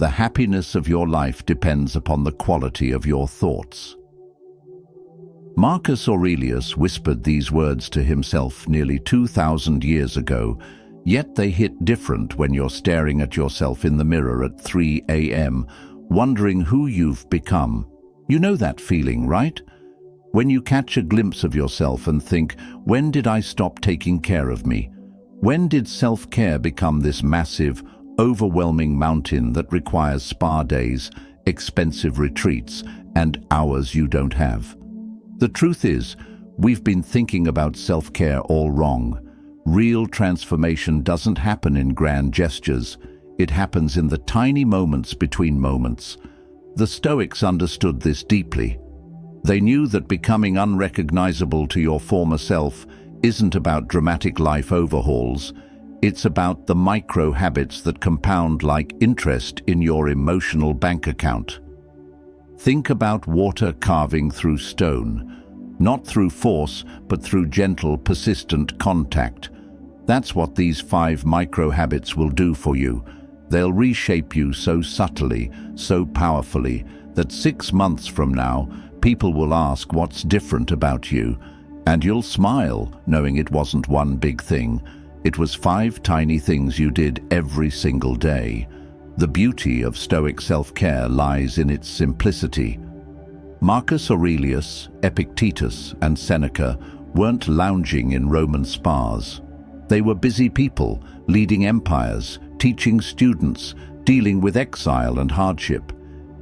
The happiness of your life depends upon the quality of your thoughts. Marcus Aurelius whispered these words to himself nearly 2,000 years ago, yet they hit different when you're staring at yourself in the mirror at 3 a.m., wondering who you've become. You know that feeling, right? When you catch a glimpse of yourself and think, when did I stop taking care of me? When did self-care become this massive, overwhelming mountain that requires spa days, expensive retreats, and hours you don't have? The truth is, we've been thinking about self-care all wrong. Real transformation doesn't happen in grand gestures. It happens in the tiny moments between moments. The Stoics understood this deeply. They knew that becoming unrecognizable to your former self isn't about dramatic life overhauls. It's about the micro habits that compound like interest in your emotional bank account. Think about water carving through stone, not through force, but through gentle, persistent contact. That's what these 5 micro habits will do for you. They'll reshape you so subtly, so powerfully, that 6 months from now, people will ask what's different about you, and you'll smile knowing it wasn't one big thing. It was 5 tiny things you did every single day. The beauty of Stoic self-care lies in its simplicity. Marcus Aurelius, Epictetus, and Seneca weren't lounging in Roman spas. They were busy people, leading empires, teaching students, dealing with exile and hardship.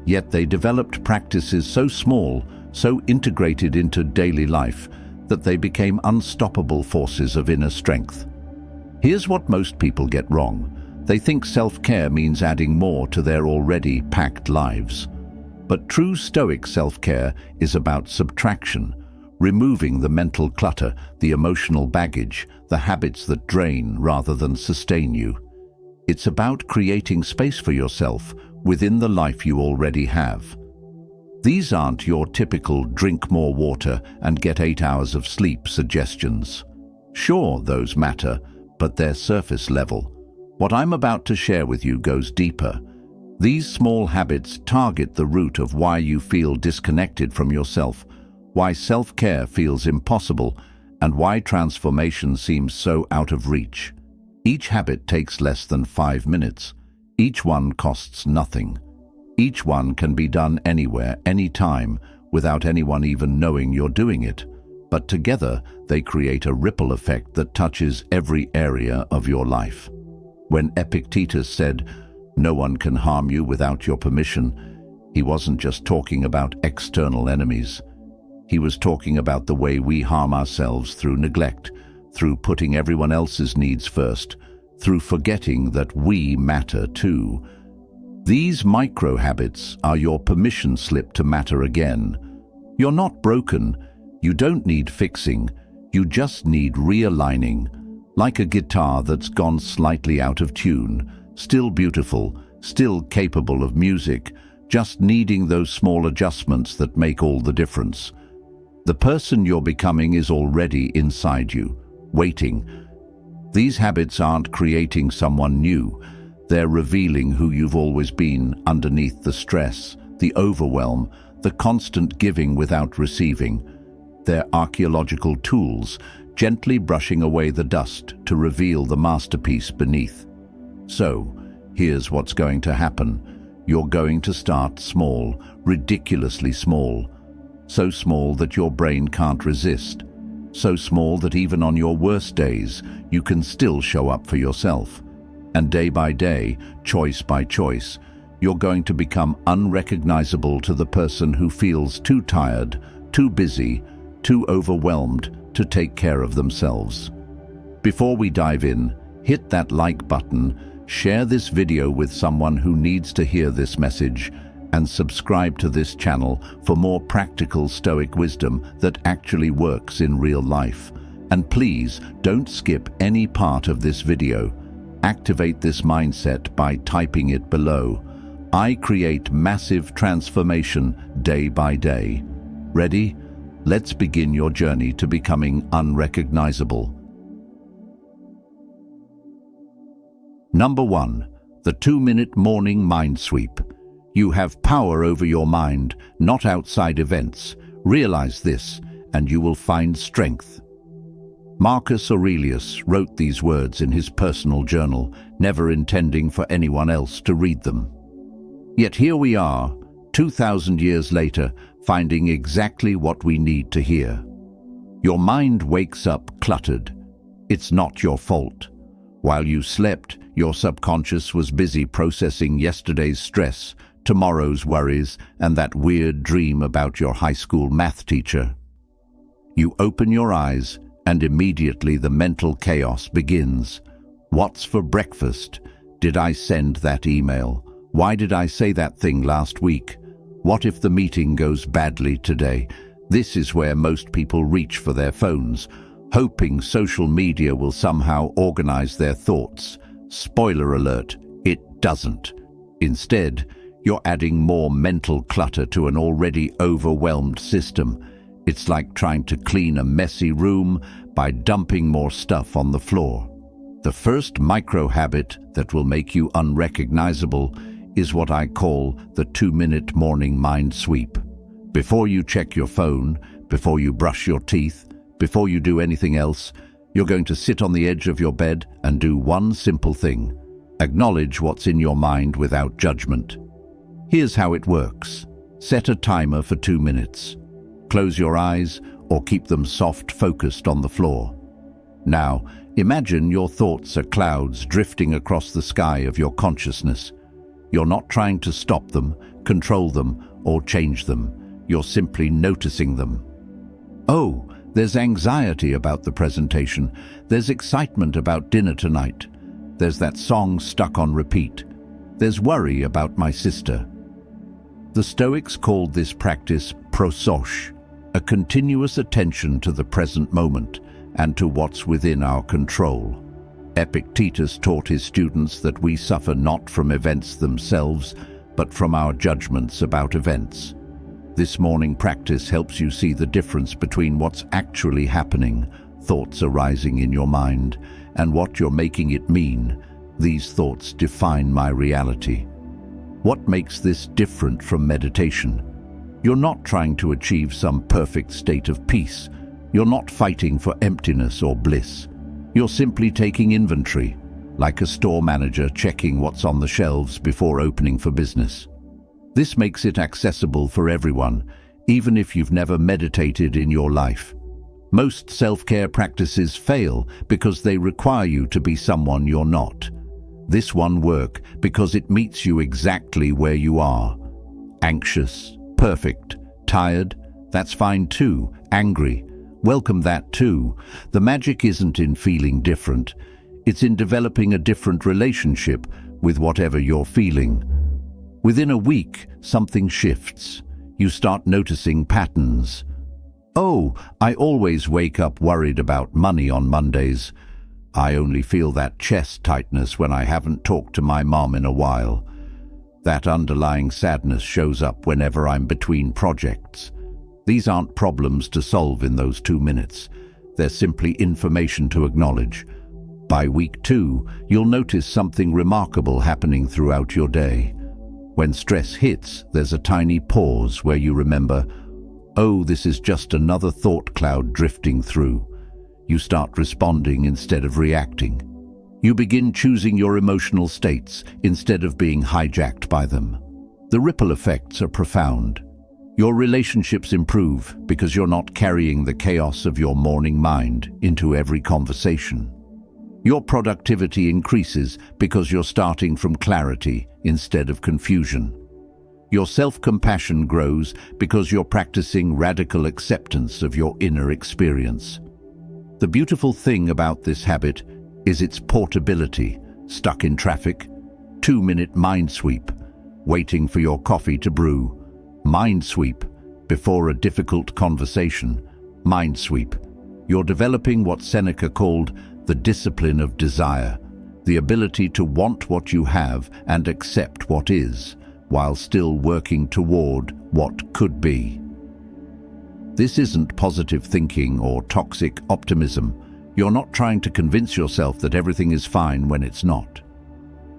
Yet they developed practices so small, so integrated into daily life, that they became unstoppable forces of inner strength. Here's what most people get wrong. They think self-care means adding more to their already packed lives. But true Stoic self-care is about subtraction, removing the mental clutter, the emotional baggage, the habits that drain rather than sustain you. It's about creating space for yourself within the life you already have. These aren't your typical drink more water and get 8 hours of sleep suggestions. Sure, those matter, but they're surface level. What I'm about to share with you goes deeper. These small habits target the root of why you feel disconnected from yourself, why self-care feels impossible, and why transformation seems so out of reach. Each habit takes less than 5 minutes. Each one costs nothing. Each one can be done anywhere, anytime, without anyone even knowing you're doing it. But together, they create a ripple effect that touches every area of your life. When Epictetus said, "No one can harm you without your permission," he wasn't just talking about external enemies. He was talking about the way we harm ourselves through neglect, through putting everyone else's needs first, through forgetting that we matter too. These micro habits are your permission slip to matter again. You're not broken. You don't need fixing. You just need realigning. Like a guitar that's gone slightly out of tune, still beautiful, still capable of music, just needing those small adjustments that make all the difference. The person you're becoming is already inside you, waiting. These habits aren't creating someone new. They're revealing who you've always been underneath the stress, the overwhelm, the constant giving without receiving. They're archaeological tools, gently brushing away the dust to reveal the masterpiece beneath. So, here's what's going to happen. You're going to start small, ridiculously small. So small that your brain can't resist. So small that even on your worst days, you can still show up for yourself. And day by day, choice by choice, you're going to become unrecognizable to the person who feels too tired, too busy, too overwhelmed to take care of themselves. Before we dive in, hit that like button, share this video with someone who needs to hear this message, and subscribe to this channel for more practical Stoic wisdom that actually works in real life. And please don't skip any part of this video. Activate this mindset by typing it below. I create massive transformation day by day. Ready? Let's begin your journey to becoming unrecognizable. Number 1. the 2-minute morning mind sweep. You have power over your mind, not outside events. Realize this, and you will find strength. Marcus Aurelius wrote these words in his personal journal, never intending for anyone else to read them. Yet here we are, 2,000 years later, finding exactly what we need to hear. Your mind wakes up cluttered. It's not your fault. While you slept, your subconscious was busy processing yesterday's stress, tomorrow's worries, and that weird dream about your high school math teacher. You open your eyes, and immediately the mental chaos begins. What's for breakfast? Did I send that email? Why did I say that thing last week? What if the meeting goes badly today? This is where most people reach for their phones, hoping social media will somehow organize their thoughts. Spoiler alert, it doesn't. Instead, you're adding more mental clutter to an already overwhelmed system. It's like trying to clean a messy room by dumping more stuff on the floor. The first micro-habit that will make you unrecognizable is what I call the 2-minute morning mind sweep. Before you check your phone, before you brush your teeth, before you do anything else, you're going to sit on the edge of your bed and do one simple thing. Acknowledge what's in your mind without judgment. Here's how it works. Set a timer for 2 minutes. Close your eyes or keep them soft focused on the floor. Now, imagine your thoughts are clouds drifting across the sky of your consciousness. You're not trying to stop them, control them, or change them. You're simply noticing them. Oh, there's anxiety about the presentation. There's excitement about dinner tonight. There's that song stuck on repeat. There's worry about my sister. The Stoics called this practice prosos, a continuous attention to the present moment and to what's within our control. Epictetus taught his students that we suffer not from events themselves, but from our judgments about events. This morning practice helps you see the difference between what's actually happening, thoughts arising in your mind, and what you're making it mean. These thoughts define my reality. What makes this different from meditation? You're not trying to achieve some perfect state of peace. You're not fighting for emptiness or bliss. You're simply taking inventory, like a store manager checking what's on the shelves before opening for business. This makes it accessible for everyone, even if you've never meditated in your life. Most self-care practices fail because they require you to be someone you're not. This one works because it meets you exactly where you are. Anxious, perfect, tired, that's fine too. Angry, welcome that too. The magic isn't in feeling different. It's in developing a different relationship with whatever you're feeling. Within a week, something shifts. You start noticing patterns. Oh, I always wake up worried about money on Mondays. I only feel that chest tightness when I haven't talked to my mom in a while. That underlying sadness shows up whenever I'm between projects. These aren't problems to solve in those 2 minutes. They're simply information to acknowledge. By week 2, you'll notice something remarkable happening throughout your day. When stress hits, there's a tiny pause where you remember, oh, this is just another thought cloud drifting through. You start responding instead of reacting. You begin choosing your emotional states instead of being hijacked by them. The ripple effects are profound. Your relationships improve because you're not carrying the chaos of your morning mind into every conversation. Your productivity increases because you're starting from clarity instead of confusion. Your self-compassion grows because you're practicing radical acceptance of your inner experience. The beautiful thing about this habit is its portability. Stuck in traffic? 2-minute mind sweep. Waiting for your coffee to brew? Mind sweep. Before a difficult conversation? Mind sweep. You're developing what Seneca called the discipline of desire, the ability to want what you have and accept what is, while still working toward what could be. This isn't positive thinking or toxic optimism. You're not trying to convince yourself that everything is fine when it's not.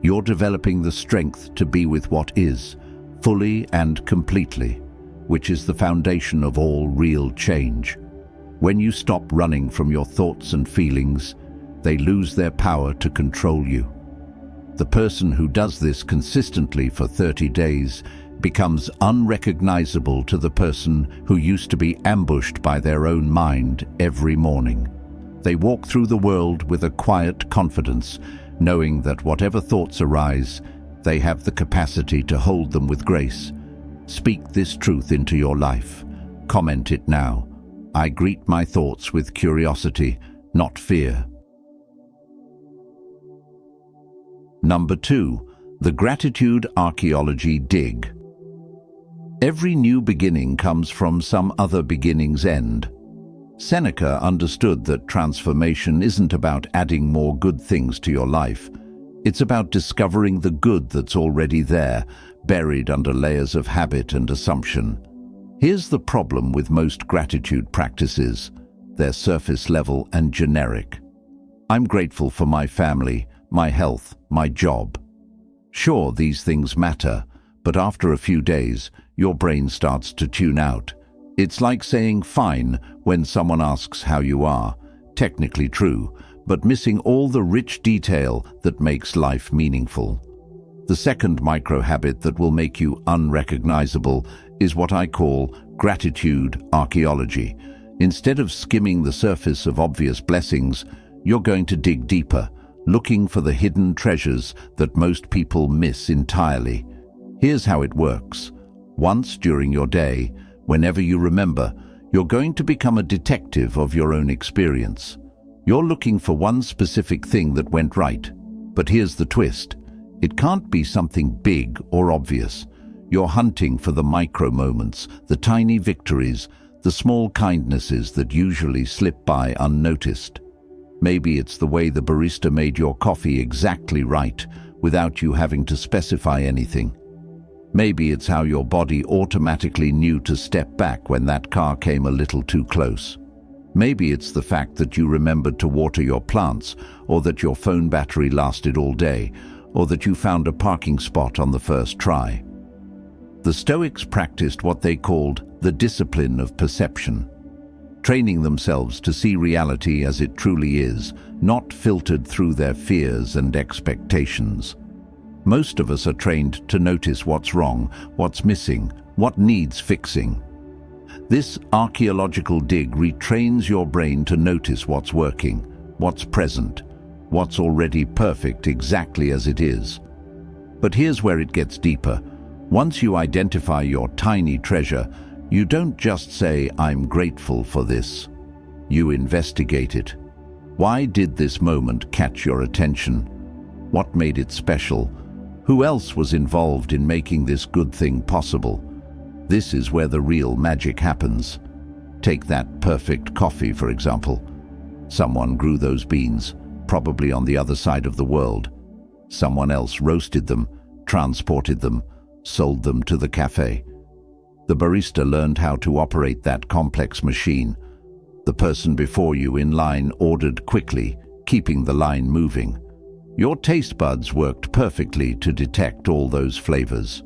You're developing the strength to be with what is, fully and completely, which is the foundation of all real change. When you stop running from your thoughts and feelings, they lose their power to control you. The person who does this consistently for 30 days becomes unrecognizable to the person who used to be ambushed by their own mind every morning. They walk through the world with a quiet confidence, knowing that whatever thoughts arise, they have the capacity to hold them with grace. Speak this truth into your life. Comment it now. I greet my thoughts with curiosity, not fear. Number 2. The Gratitude Archaeology Dig. Every new beginning comes from some other beginning's end. Seneca understood that transformation isn't about adding more good things to your life. It's about discovering the good that's already there, buried under layers of habit and assumption. Here's the problem with most gratitude practices. They're surface level and generic. I'm grateful for my family, my health, my job. Sure, these things matter, but after a few days, your brain starts to tune out. It's like saying fine when someone asks how you are. Technically true, but missing all the rich detail that makes life meaningful. The second micro-habit that will make you unrecognizable is what I call gratitude archaeology. Instead of skimming the surface of obvious blessings, you're going to dig deeper, looking for the hidden treasures that most people miss entirely. Here's how it works. Once during your day, whenever you remember, you're going to become a detective of your own experience. You're looking for one specific thing that went right. But here's the twist. It can't be something big or obvious. You're hunting for the micro moments, the tiny victories, the small kindnesses that usually slip by unnoticed. Maybe it's the way the barista made your coffee exactly right, without you having to specify anything. Maybe it's how your body automatically knew to step back when that car came a little too close. Maybe it's the fact that you remembered to water your plants, or that your phone battery lasted all day, or that you found a parking spot on the first try. The Stoics practiced what they called the discipline of perception, training themselves to see reality as it truly is, not filtered through their fears and expectations. Most of us are trained to notice what's wrong, what's missing, what needs fixing. This archaeological dig retrains your brain to notice what's working, what's present, what's already perfect exactly as it is. But here's where it gets deeper. Once you identify your tiny treasure, you don't just say, "I'm grateful for this." You investigate it. Why did this moment catch your attention? What made it special? Who else was involved in making this good thing possible? This is where the real magic happens. Take that perfect coffee, for example. Someone grew those beans, probably on the other side of the world. Someone else roasted them, transported them, sold them to the cafe. The barista learned how to operate that complex machine. The person before you in line ordered quickly, keeping the line moving. Your taste buds worked perfectly to detect all those flavors.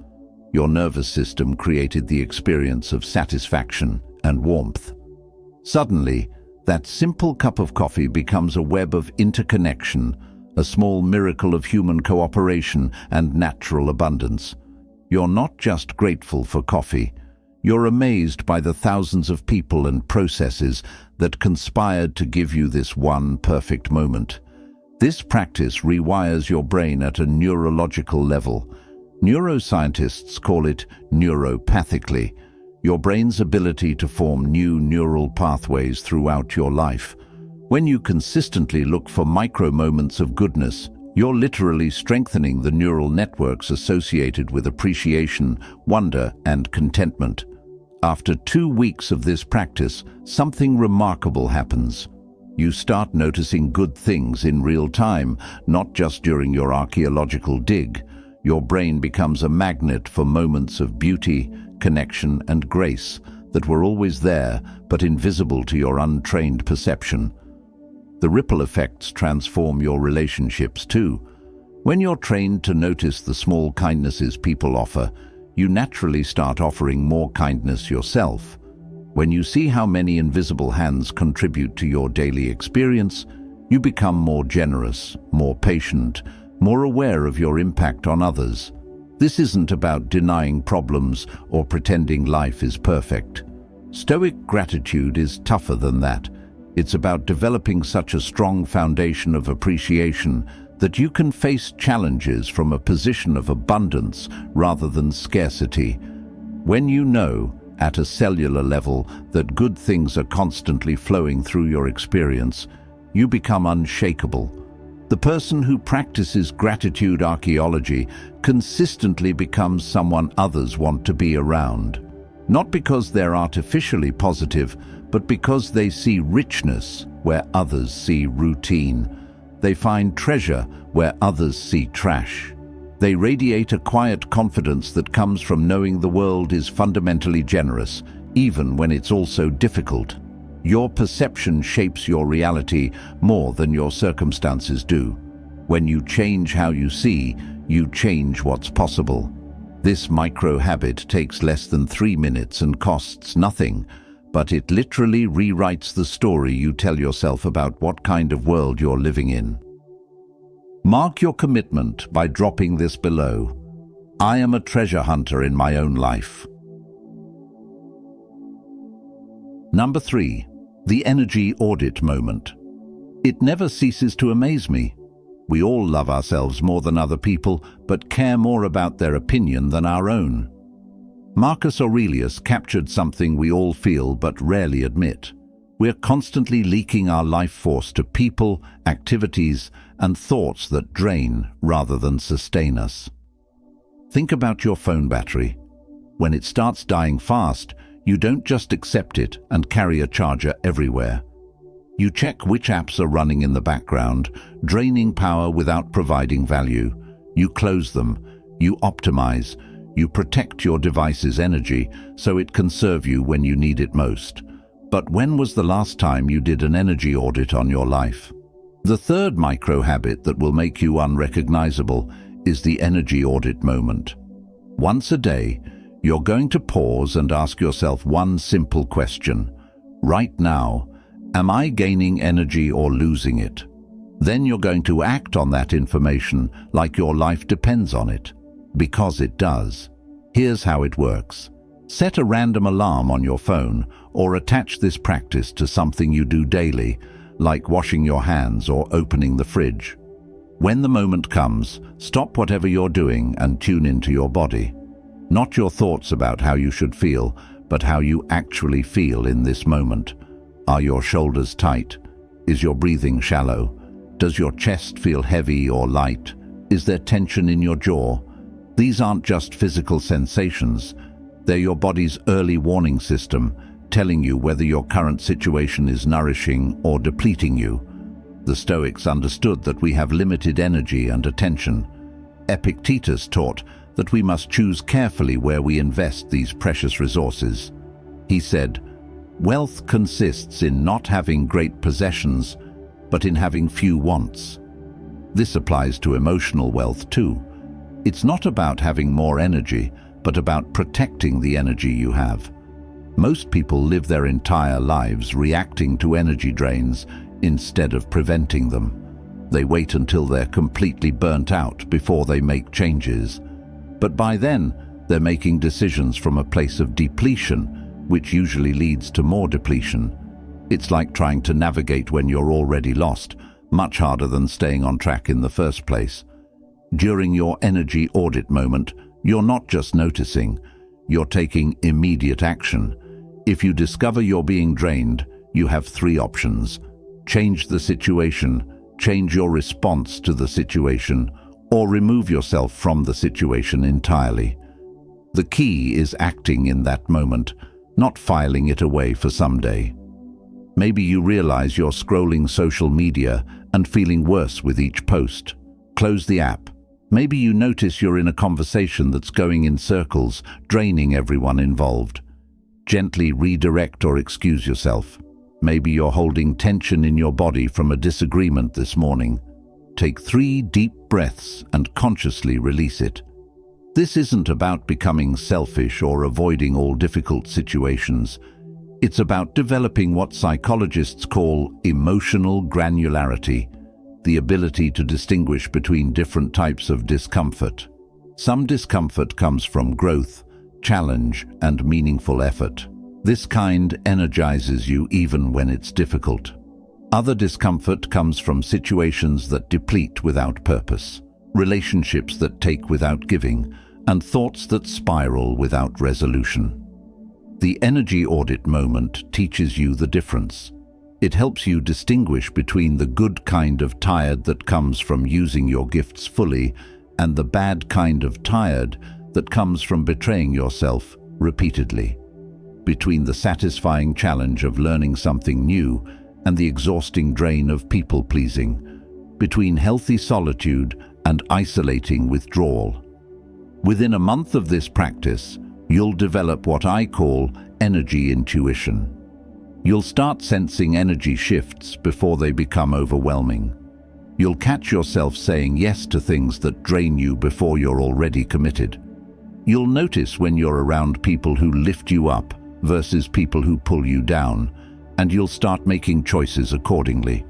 Your nervous system created the experience of satisfaction and warmth. Suddenly, that simple cup of coffee becomes a web of interconnection, a small miracle of human cooperation and natural abundance. You're not just grateful for coffee. You're amazed by the thousands of people and processes that conspired to give you this one perfect moment. This practice rewires your brain at a neurological level. Neuroscientists call it neuropathically, your brain's ability to form new neural pathways throughout your life. When you consistently look for micro moments of goodness, you're literally strengthening the neural networks associated with appreciation, wonder, and contentment. After 2 weeks of this practice, something remarkable happens. You start noticing good things in real time, not just during your archaeological dig. Your brain becomes a magnet for moments of beauty, connection, and grace that were always there but invisible to your untrained perception. The ripple effects transform your relationships too. When you're trained to notice the small kindnesses people offer, you naturally start offering more kindness yourself. When you see how many invisible hands contribute to your daily experience, you become more generous, more patient, more aware of your impact on others. This isn't about denying problems or pretending life is perfect. Stoic gratitude is tougher than that. It's about developing such a strong foundation of appreciation that you can face challenges from a position of abundance rather than scarcity. When you know, at a cellular level, that good things are constantly flowing through your experience, you become unshakable. The person who practices gratitude archaeology consistently becomes someone others want to be around. Not because they're artificially positive, but because they see richness where others see routine. They find treasure where others see trash. They radiate a quiet confidence that comes from knowing the world is fundamentally generous, even when it's also difficult. Your perception shapes your reality more than your circumstances do. When you change how you see, you change what's possible. This micro-habit takes less than 3 minutes and costs nothing, but it literally rewrites the story you tell yourself about what kind of world you're living in. Mark your commitment by dropping this below. I am a treasure hunter in my own life. Number 3. The energy audit moment. It never ceases to amaze me. We all love ourselves more than other people, but care more about their opinion than our own. Marcus Aurelius captured something we all feel but rarely admit. We're constantly leaking our life force to people, activities, and thoughts that drain rather than sustain us. Think about your phone battery. When it starts dying fast, you don't just accept it and carry a charger everywhere. You check which apps are running in the background, draining power without providing value. You close them, you optimize, you protect your device's energy so it can serve you when you need it most. But when was the last time you did an energy audit on your life? The third micro-habit that will make you unrecognizable is the energy audit moment. Once a day, you're going to pause and ask yourself one simple question. Right now, am I gaining energy or losing it? Then you're going to act on that information like your life depends on it, because it does. Here's how it works. Set a random alarm on your phone or attach this practice to something you do daily, like washing your hands or opening the fridge. When the moment comes, stop whatever you're doing and tune into your body. Not your thoughts about how you should feel, but how you actually feel in this moment. Are your shoulders tight? Is your breathing shallow? Does your chest feel heavy or light? Is there tension in your jaw? These aren't just physical sensations. They're your body's early warning system, telling you whether your current situation is nourishing or depleting you. The Stoics understood that we have limited energy and attention. Epictetus taught that we must choose carefully where we invest these precious resources. He said, "Wealth consists in not having great possessions, but in having few wants." This applies to emotional wealth too. It's not about having more energy, but about protecting the energy you have. Most people live their entire lives reacting to energy drains instead of preventing them. They wait until they're completely burnt out before they make changes. But by then, they're making decisions from a place of depletion, which usually leads to more depletion. It's like trying to navigate when you're already lost, much harder than staying on track in the first place. During your energy audit moment, you're not just noticing, you're taking immediate action. If you discover you're being drained, you have 3 options. Change the situation, change your response to the situation, or remove yourself from the situation entirely. The key is acting in that moment, not filing it away for someday. Maybe you realize you're scrolling social media and feeling worse with each post. Close the app. Maybe you notice you're in a conversation that's going in circles, draining everyone involved. Gently redirect or excuse yourself. Maybe you're holding tension in your body from a disagreement this morning. take 3 deep breaths and consciously release it. This isn't about becoming selfish or avoiding all difficult situations. It's about developing what psychologists call emotional granularity, the ability to distinguish between different types of discomfort. Some discomfort comes from growth, challenge, and meaningful effort. This kind energizes you even when it's difficult. Other discomfort comes from situations that deplete without purpose, relationships that take without giving, and thoughts that spiral without resolution. The energy audit moment teaches you the difference. It helps you distinguish between the good kind of tired that comes from using your gifts fully and the bad kind of tired that comes from betraying yourself repeatedly. Between the satisfying challenge of learning something new and the exhausting drain of people-pleasing. Between healthy solitude and isolating withdrawal. Within a month of this practice, you'll develop what I call energy intuition. You'll start sensing energy shifts before they become overwhelming. You'll catch yourself saying yes to things that drain you before you're already committed. You'll notice when you're around people who lift you up versus people who pull you down, and you'll start making choices accordingly.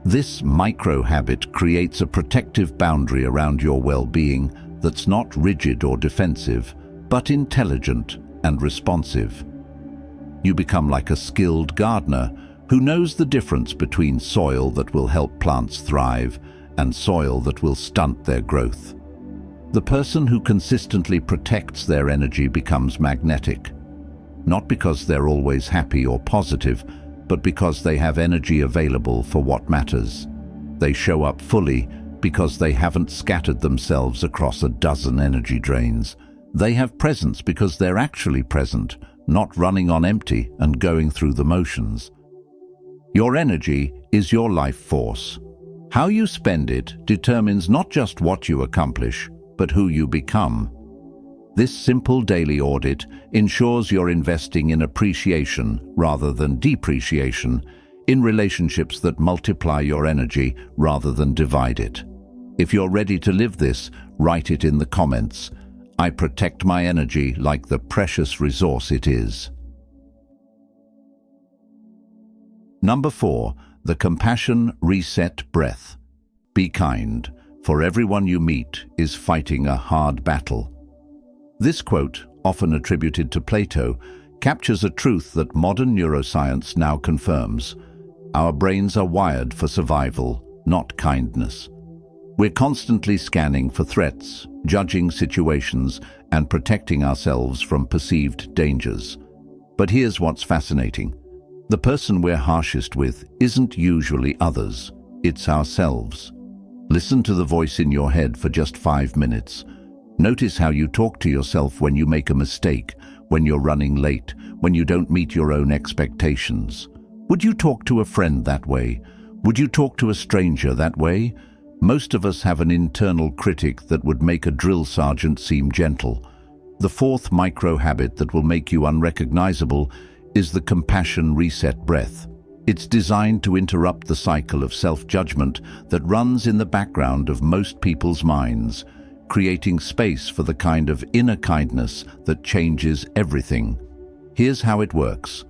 This micro-habit creates a protective boundary around your well-being that's not rigid or defensive, but intelligent and responsive. You become like a skilled gardener who knows the difference between soil that will help plants thrive and soil that will stunt their growth. The person who consistently protects their energy becomes magnetic, not because they're always happy or positive, but because they have energy available for what matters. They show up fully because they haven't scattered themselves across a dozen energy drains. They have presence because they're actually present, not running on empty and going through the motions. Your energy is your life force. How you spend it determines not just what you accomplish, but who you become. This simple daily audit ensures you're investing in appreciation rather than depreciation, in relationships that multiply your energy rather than divide it. If you're ready to live this, write it in the comments. I protect my energy like the precious resource it is. Number 4, the compassion reset breath. Be kind, for everyone you meet is fighting a hard battle. This quote, often attributed to Plato, captures a truth that modern neuroscience now confirms. Our brains are wired for survival, not kindness. We're constantly scanning for threats, judging situations, and protecting ourselves from perceived dangers. But here's what's fascinating. The person we're harshest with isn't usually others, it's ourselves. Listen to the voice in your head for just 5 minutes. Notice how you talk to yourself when you make a mistake, when you're running late, when you don't meet your own expectations. Would you talk to a friend that way? Would you talk to a stranger that way? Most of us have an internal critic that would make a drill sergeant seem gentle. The 4th micro-habit that will make you unrecognizable is the compassion reset breath. It's designed to interrupt the cycle of self-judgment that runs in the background of most people's minds, creating space for the kind of inner kindness that changes everything. Here's how it works.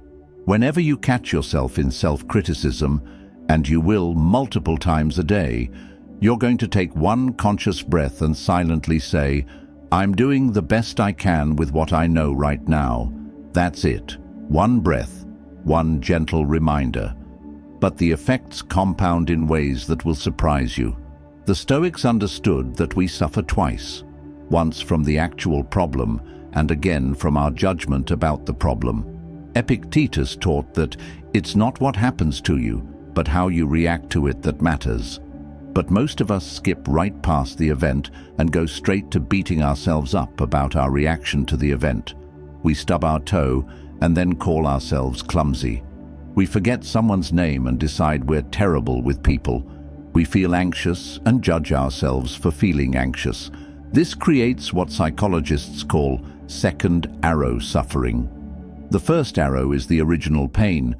Whenever you catch yourself in self-criticism, and you will multiple times a day, you're going to take one conscious breath and silently say, "I'm doing the best I can with what I know right now." That's it. One breath, one gentle reminder. But the effects compound in ways that will surprise you. The Stoics understood that we suffer twice, once from the actual problem and again from our judgment about the problem. Epictetus taught that it's not what happens to you, but how you react to it that matters. But most of us skip right past the event and go straight to beating ourselves up about our reaction to the event. We stub our toe and then call ourselves clumsy. We forget someone's name and decide we're terrible with people. We feel anxious and judge ourselves for feeling anxious. This creates what psychologists call second arrow suffering. The first arrow is the original pain.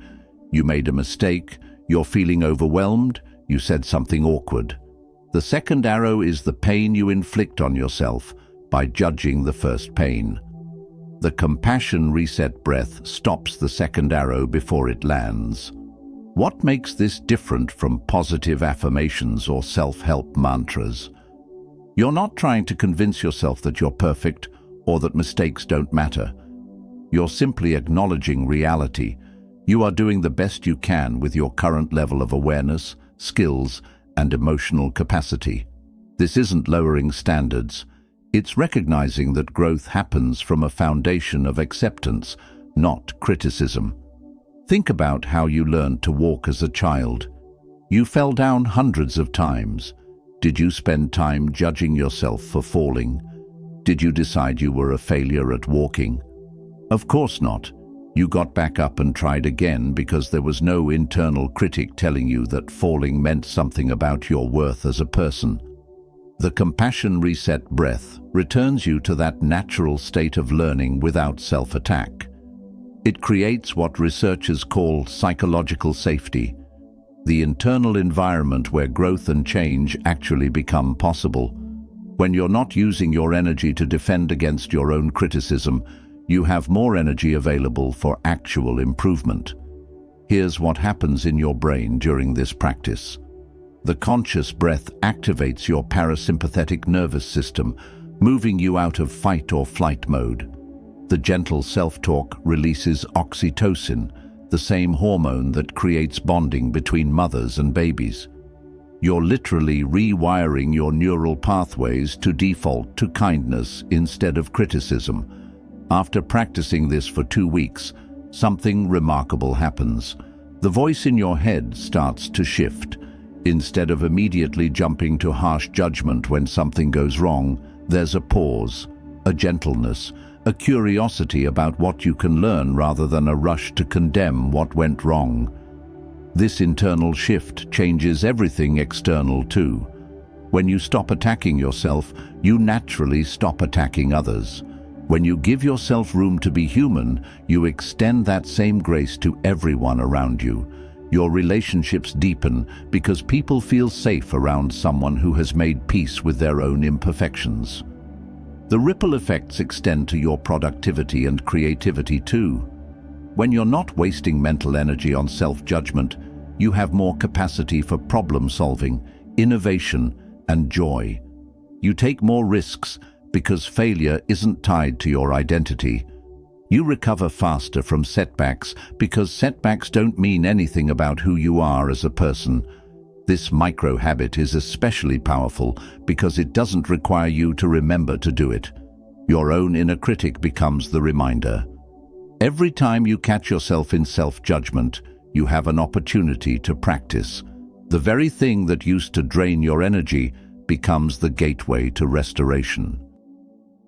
You made a mistake, you're feeling overwhelmed, you said something awkward. The The second arrow is the pain you inflict on yourself by judging the first pain. The compassion reset breath stops the second arrow before it lands. What makes this different from positive affirmations or self-help mantras? You're not trying to convince yourself that you're perfect or that mistakes don't matter. You're simply acknowledging reality. You are doing the best you can with your current level of awareness, skills, and emotional capacity. This isn't lowering standards. It's recognizing that growth happens from a foundation of acceptance, not criticism. Think about how you learned to walk as a child. You fell down hundreds of times. Did you spend time judging yourself for falling? Did you decide you were a failure at walking? Of course not. You got back up and tried again because there was no internal critic telling you that falling meant something about your worth as a person. The compassion reset breath returns you to that natural state of learning without self-attack. It creates what researchers call psychological safety, the internal environment where growth and change actually become possible. When you're not using your energy to defend against your own criticism, you have more energy available for actual improvement. Here's what happens in your brain during this practice. The conscious breath activates your parasympathetic nervous system, moving you out of fight or flight mode. The gentle self-talk releases oxytocin, the same hormone that creates bonding between mothers and babies. You're literally rewiring your neural pathways to default to kindness instead of criticism. After practicing this for 2 weeks, something remarkable happens. The voice in your head starts to shift. Instead of immediately jumping to harsh judgment when something goes wrong, there's a pause, a gentleness, a curiosity about what you can learn rather than a rush to condemn what went wrong. This internal shift changes everything external too. When you stop attacking yourself, you naturally stop attacking others. When you give yourself room to be human, you extend that same grace to everyone around you. Your relationships deepen because people feel safe around someone who has made peace with their own imperfections. The ripple effects extend to your productivity and creativity too. When you're not wasting mental energy on self-judgment, you have more capacity for problem-solving, innovation, and joy. You take more risks because failure isn't tied to your identity. You recover faster from setbacks because setbacks don't mean anything about who you are as a person. This micro-habit is especially powerful because it doesn't require you to remember to do it. Your own inner critic becomes the reminder. Every time you catch yourself in self-judgment, you have an opportunity to practice. The very thing that used to drain your energy becomes the gateway to restoration.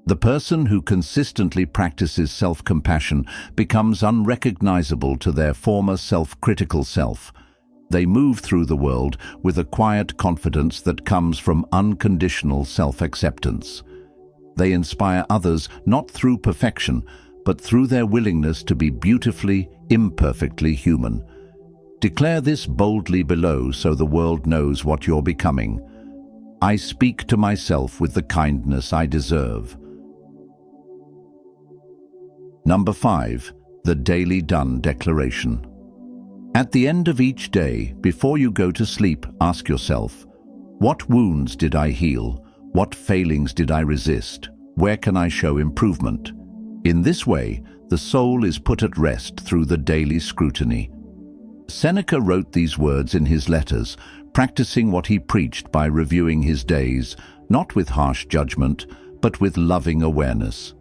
The person who consistently practices self-compassion becomes unrecognizable to their former self-critical self. They move through the world with a quiet confidence that comes from unconditional self-acceptance. They inspire others not through perfection, but through their willingness to be beautifully, imperfectly human. Declare this boldly below so the world knows what you're becoming. I speak to myself with the kindness I deserve. Number 5, the Daily Done Declaration. At the end of each day, before you go to sleep, ask yourself, what wounds did I heal? What failings did I resist? Where can I show improvement? In this way, the soul is put at rest through the daily scrutiny. Seneca wrote these words in his letters, practicing what he preached by reviewing his days, not with harsh judgment, but with loving awareness.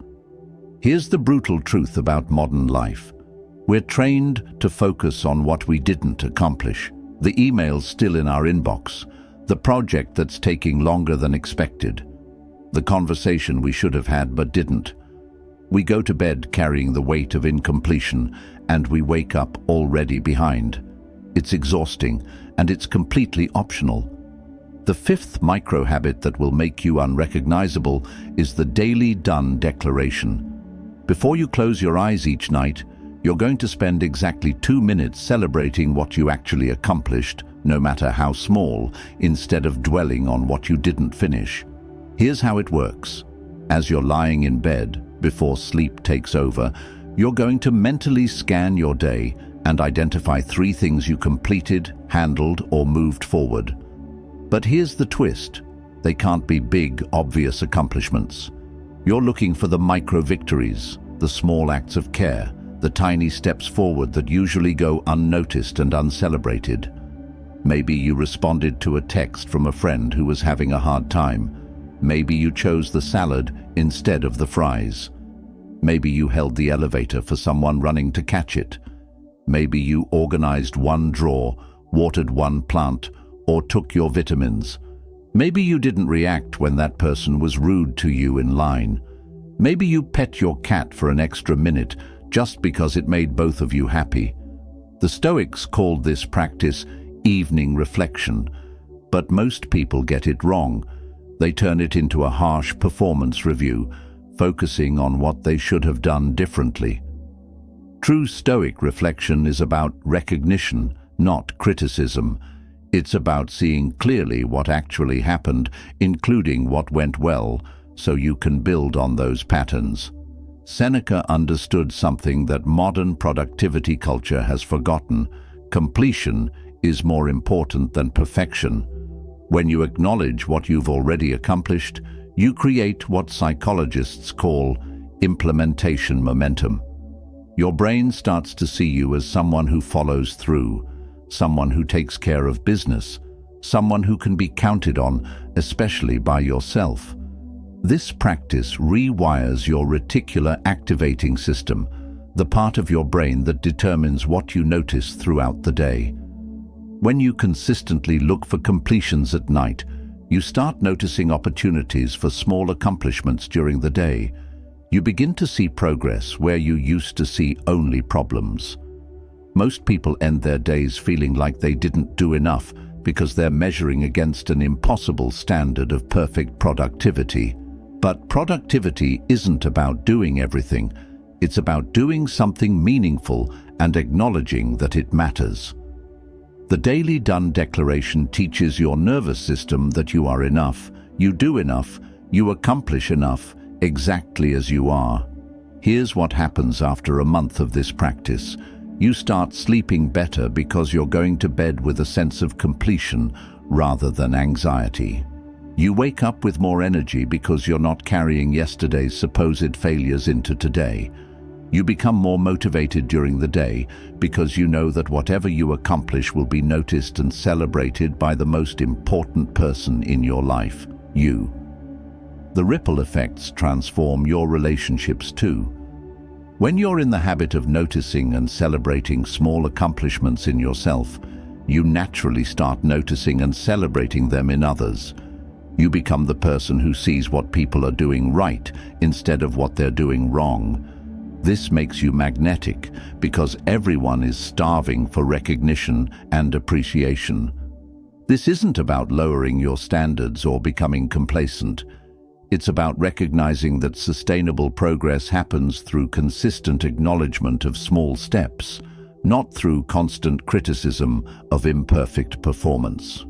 Here's the brutal truth about modern life. We're trained to focus on what we didn't accomplish. The email's still in our inbox, the project that's taking longer than expected, the conversation we should have had but didn't. We go to bed carrying the weight of incompletion, and we wake up already behind. It's exhausting, and it's completely optional. The 5th micro-habit that will make you unrecognizable is the Daily Done Declaration. Before you close your eyes each night, you're going to spend exactly 2 minutes celebrating what you actually accomplished, no matter how small, instead of dwelling on what you didn't finish. Here's how it works. As you're lying in bed, before sleep takes over, you're going to mentally scan your day and identify 3 things you completed, handled, or moved forward. But here's the twist. They can't be big, obvious accomplishments. You're looking for the micro-victories, the small acts of care, the tiny steps forward that usually go unnoticed and uncelebrated. Maybe you responded to a text from a friend who was having a hard time. Maybe you chose the salad instead of the fries. Maybe you held the elevator for someone running to catch it. Maybe you organized one drawer, watered one plant, or took your vitamins. Maybe you didn't react when that person was rude to you in line. Maybe you pet your cat for an extra minute just because it made both of you happy. The Stoics called this practice evening reflection, but most people get it wrong. They turn it into a harsh performance review, focusing on what they should have done differently. True Stoic reflection is about recognition, not criticism. It's about seeing clearly what actually happened, including what went well, so you can build on those patterns. Seneca understood something that modern productivity culture has forgotten. Completion is more important than perfection. When you acknowledge what you've already accomplished, you create what psychologists call implementation momentum. Your brain starts to see you as someone who follows through, someone who takes care of business, someone who can be counted on, especially by yourself. This practice rewires your reticular activating system, the part of your brain that determines what you notice throughout the day. When you consistently look for completions at night, you start noticing opportunities for small accomplishments during the day. You begin to see progress where you used to see only problems. Most people end their days feeling like they didn't do enough because they're measuring against an impossible standard of perfect productivity. But productivity isn't about doing everything. It's about doing something meaningful and acknowledging that it matters. The Daily Done Declaration teaches your nervous system that you are enough, you do enough, you accomplish enough, exactly as you are. Here's what happens after a month of this practice. You start sleeping better because you're going to bed with a sense of completion rather than anxiety. You wake up with more energy because you're not carrying yesterday's supposed failures into today. You become more motivated during the day because you know that whatever you accomplish will be noticed and celebrated by the most important person in your life, you. The ripple effects transform your relationships too. When you're in the habit of noticing and celebrating small accomplishments in yourself, you naturally start noticing and celebrating them in others. You become the person who sees what people are doing right instead of what they're doing wrong. This makes you magnetic because everyone is starving for recognition and appreciation. This isn't about lowering your standards or becoming complacent. It's about recognizing that sustainable progress happens through consistent acknowledgement of small steps, not through constant criticism of imperfect performance.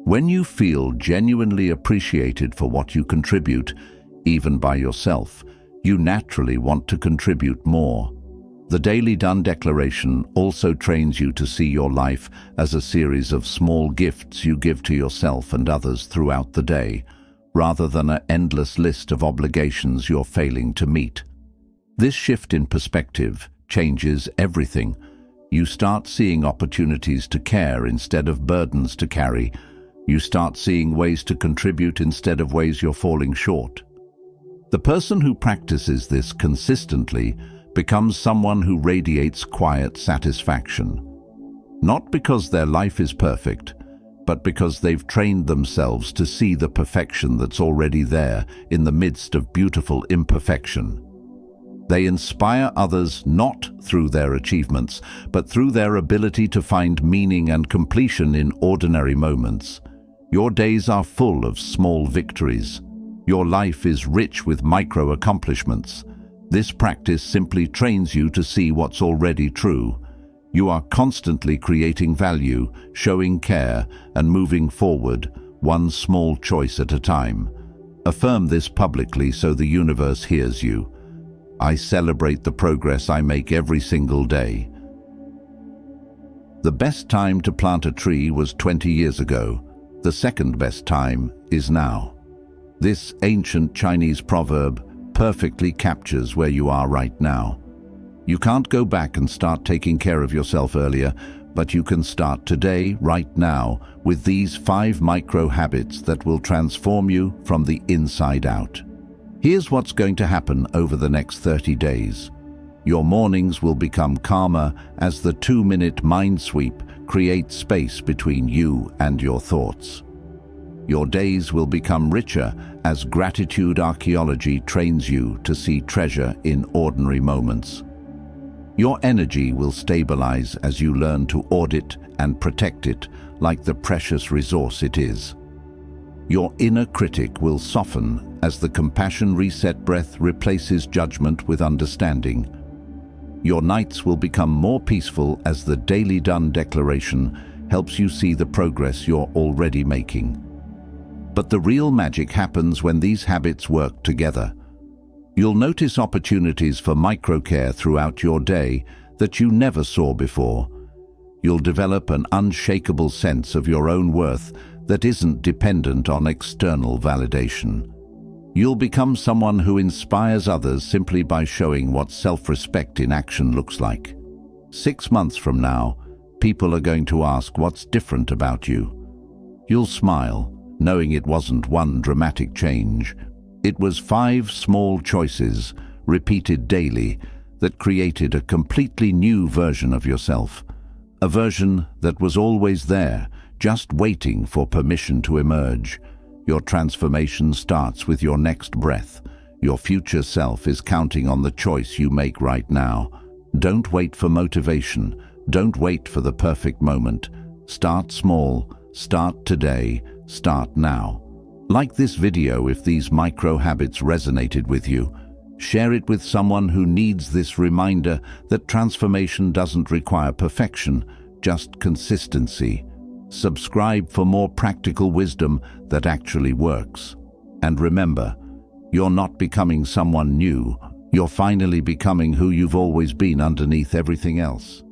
When you feel genuinely appreciated for what you contribute, even by yourself, you naturally want to contribute more. The Daily Done Declaration also trains you to see your life as a series of small gifts you give to yourself and others throughout the day, rather than an endless list of obligations you're failing to meet. This shift in perspective changes everything. You start seeing opportunities to care instead of burdens to carry. You start seeing ways to contribute instead of ways you're falling short. The person who practices this consistently becomes someone who radiates quiet satisfaction. Not because their life is perfect, but because they've trained themselves to see the perfection that's already there in the midst of beautiful imperfection. They inspire others not through their achievements, but through their ability to find meaning and completion in ordinary moments. Your days are full of small victories. Your life is rich with micro accomplishments. This practice simply trains you to see what's already true. You are constantly creating value, showing care, and moving forward, one small choice at a time. Affirm this publicly so the universe hears you. I celebrate the progress I make every single day. The best time to plant a tree was 20 years ago. The second best time is now. This ancient Chinese proverb perfectly captures where you are right now. You can't go back and start taking care of yourself earlier, but you can start today, right now, with these 5 micro habits that will transform you from the inside out. Here's what's going to happen over the next 30 days. Your mornings will become calmer as the 2-minute mind sweep creates space between you and your thoughts. Your days will become richer as Gratitude Archaeology trains you to see treasure in ordinary moments. Your energy will stabilize as you learn to audit and protect it like the precious resource it is. Your inner critic will soften as the compassion reset breath replaces judgment with understanding. Your nights will become more peaceful as the daily done declaration helps you see the progress you're already making. But the real magic happens when these habits work together. You'll notice opportunities for microcare throughout your day that you never saw before. You'll develop an unshakable sense of your own worth that isn't dependent on external validation. You'll become someone who inspires others simply by showing what self-respect in action looks like. 6 months from now, people are going to ask what's different about you. You'll smile, knowing it wasn't one dramatic change. It was 5 small choices, repeated daily, that created a completely new version of yourself. A version that was always there, just waiting for permission to emerge. Your transformation starts with your next breath. Your future self is counting on the choice you make right now. Don't wait for motivation. Don't wait for the perfect moment. Start small. Start today. Start now. Like this video if these micro habits resonated with you. Share it with someone who needs this reminder that transformation doesn't require perfection, just consistency. Subscribe for more practical wisdom that actually works. And remember, you're not becoming someone new. You're finally becoming who you've always been underneath everything else.